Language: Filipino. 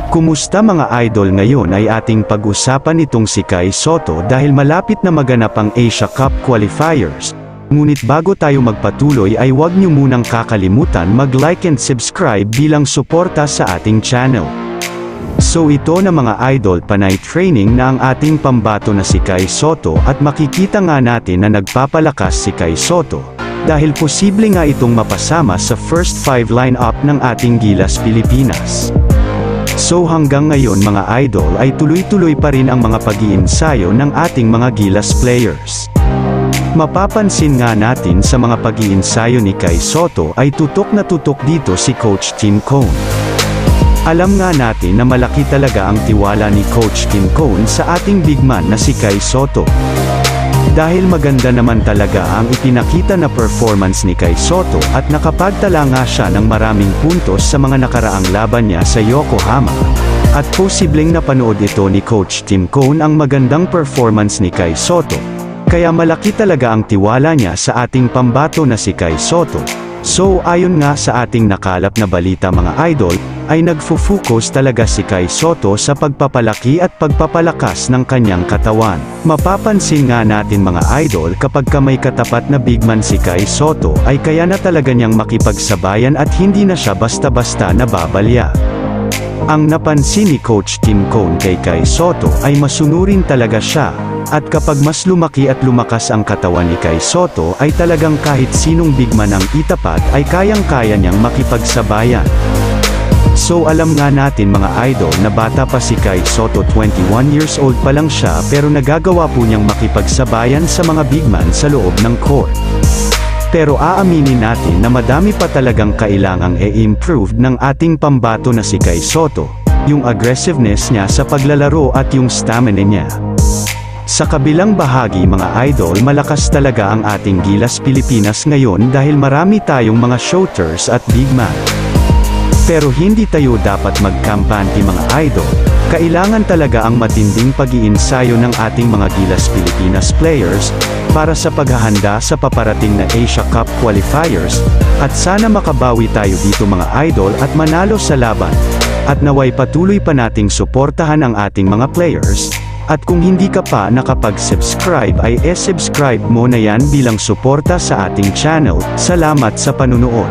Kumusta mga idol, ngayon ay ating pag-usapan itong si Kai Sotto dahil malapit na maganap ang Asia Cup Qualifiers. Ngunit bago tayo magpatuloy ay huwag niyo munang kakalimutan mag-like and subscribe bilang suporta sa ating channel. So ito na mga idol, panay training na ang ating pambato na si Kai Sotto at makikita nga natin na nagpapalakas si Kai Sotto, dahil posible nga itong mapasama sa first 5 lineup ng ating Gilas Pilipinas. So hanggang ngayon mga idol ay tuloy-tuloy pa rin ang mga pag-iensayo ng ating mga Gilas players. Mapapansin nga natin sa mga pag-iensayo ni Kai Sotto ay tutok na tutok dito si Coach Tim Cone. Alam nga natin na malaki talaga ang tiwala ni Coach Tim Cone sa ating big man na si Kai Sotto. Dahil maganda naman talaga ang ipinakita na performance ni Kai Sotto at nakapagtala nga siya ng maraming puntos sa mga nakaraang laban niya sa Yokohama. At posibleng napanood ito ni Coach Tim Cone ang magandang performance ni Kai Sotto. Kaya malaki talaga ang tiwala niya sa ating pambato na si Kai Sotto. So ayon nga sa ating nakalap na balita mga idol, ay nagfo-focus talaga si Kai Sotto sa pagpapalaki at pagpapalakas ng kanyang katawan. Mapapansin nga natin mga idol kapag may katapat na big man si Kai Sotto ay kaya na talaga niyang makipagsabayan at hindi na siya basta-basta nababalya. Ang napansin ni Coach Tim Cone kay Kai Sotto ay masunurin talaga siya, at kapag mas lumaki at lumakas ang katawan ni Kai Sotto ay talagang kahit sinong big man ang itapat ay kayang-kaya niyang makipagsabayan. So alam nga natin mga idol na bata pa si Kai Sotto, 21 years old pa lang siya, pero nagagawa po niyang makipagsabayan sa mga big man sa loob ng court. Pero aaminin natin na madami pa talagang kailangang i-improve ng ating pambato na si Kai Sotto, yung aggressiveness niya sa paglalaro at yung stamina niya. Sa kabilang bahagi mga idol, malakas talaga ang ating Gilas Pilipinas ngayon dahil marami tayong mga shooters at big man. Pero hindi tayo dapat magkampanti mga idol. Kailangan talaga ang matinding pag-iensayo ng ating mga Gilas Pilipinas players para sa paghahanda sa paparating na Asia Cup Qualifiers, at sana makabawi tayo dito mga idol at manalo sa laban. At naway patuloy pa nating suportahan ang ating mga players. At kung hindi ka pa nakapag-subscribe ay subscribe mo na yan bilang suporta sa ating channel. Salamat sa panunood.